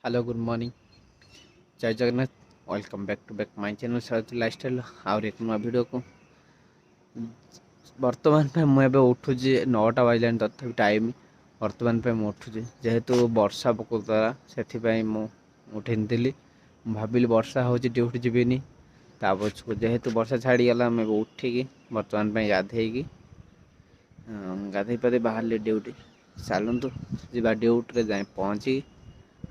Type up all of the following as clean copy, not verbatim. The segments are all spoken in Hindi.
Hello good morning Jai Jagannath welcome back to back my channel south lifestyle आउर एक नुआ वीडियो को बर्तमान पे मुझे उठुची 9टा बाजिलानी तथापि टाइम बर्तमान पे उठुची जेहेतु वर्षा पकौता से उठेनी भाविली वर्षा हो ड्यूटी जीविनी ता पछू जेहेतु वर्षा छाड़ीगला मैं उठिकी बर्तमान पे गाधे पाधे बाहर ड्यूटी चलतु जा ड्यूटी जाए पहुँची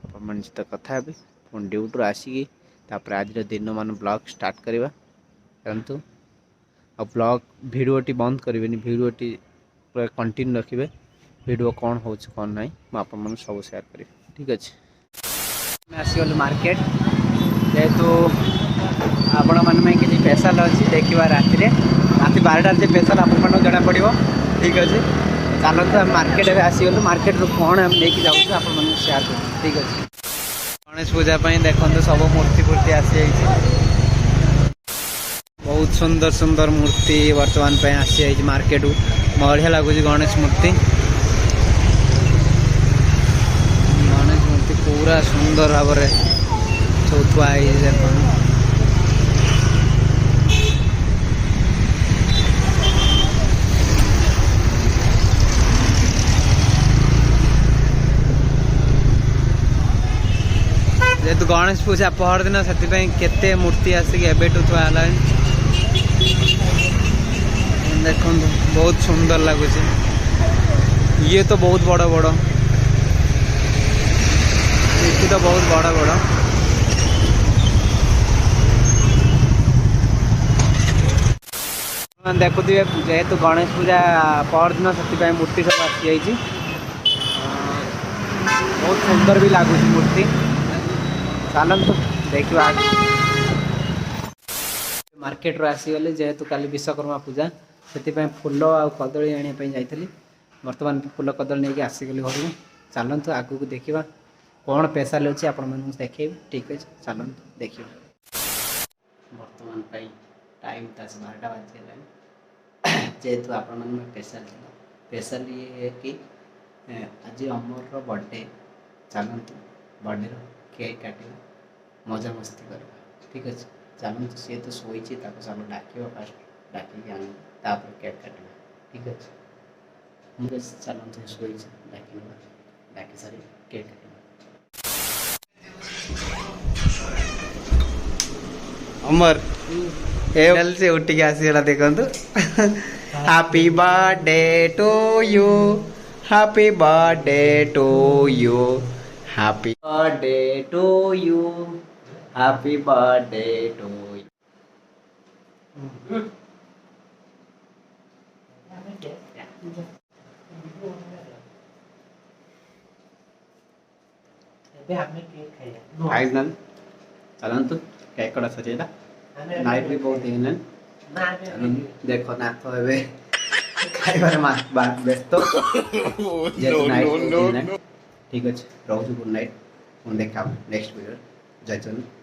अपन सहित कथा हे पुणी ड्यूटी आसिकी आज दिन मान ब्लॉग स्टार्ट करवा चलतु आ ब्लॉग भिडियोटी बंद करेंगे भिडियोटी पूरा कंटिन्यू रखिए भिडियो कौन हो कौन ना मुझे सब सेयार करी ठीक अच्छे आसीगलु मार्केट जेहेतु आपण मैंने किसी स्पेशल अच्छी देखा राति 12टार स्पेशल आप जना पड़ो ठीक अच्छे चलते मार्केट आसीगलु मार्केट रू कौन आम लेकिन जाऊँ आप सेयार कर ठीक अच्छे गणेश पूजा देखते सब मूर्ति फूर्ति आसी बहुत सुंदर सुंदर मूर्ति वर्तमान पे आसी मार्केट बढ़िया लगुच गणेश मूर्ति पूरा सुंदर भाव सब थुआई देख जेहेतु गणेश पूजा पहर दिन से मूर्ति आसिक एवं थुआ देख बहुत सुंदर लगुच ये तो बहुत बड़ बड़ ये तो बहुत बड़ बड़ देखुए जेहेतु गणेश पूजा पहर दिन से मूर्ति सब आसी बहुत सुंदर भी लगुच मूर्ति चलतु देखा मार्केट रू आसीगले जेहेतु काली विश्वकर्मा पूजा से फूल आ कदली आने जाइली बर्तमान फूल कदली नहीं आसीगली घर को चलतु आगू देखा कौन स्पेशल अच्छी आपण देखे ठीक अच्छे चलतु देखा बर्तमान टाइम 12टा बाजिगला जेहेतु आपण स्पेशल ये है कि आज अमर बर्थडे चलतु बर्थडे केक काटा मजा मस्ती करवा ठीक अच्छे चलते सी तो शोची चलो डाक फास्ट डाक केक काटा ठीक अच्छे चलते शोची डाक सारी केक काटा अमर एल से उठिक आसीगला देखु happy birthday to you happy birthday to you happy birthday to you happy birthday to you final चलतु केक कटा सजेला नाइट भी बहुत दिन देखो ना तो खाइबार व्यस्त नाइट ठीक अच्छे रोज गुड नाइट देखा नेक्स्ट वीडियो जय जगन्नाथ।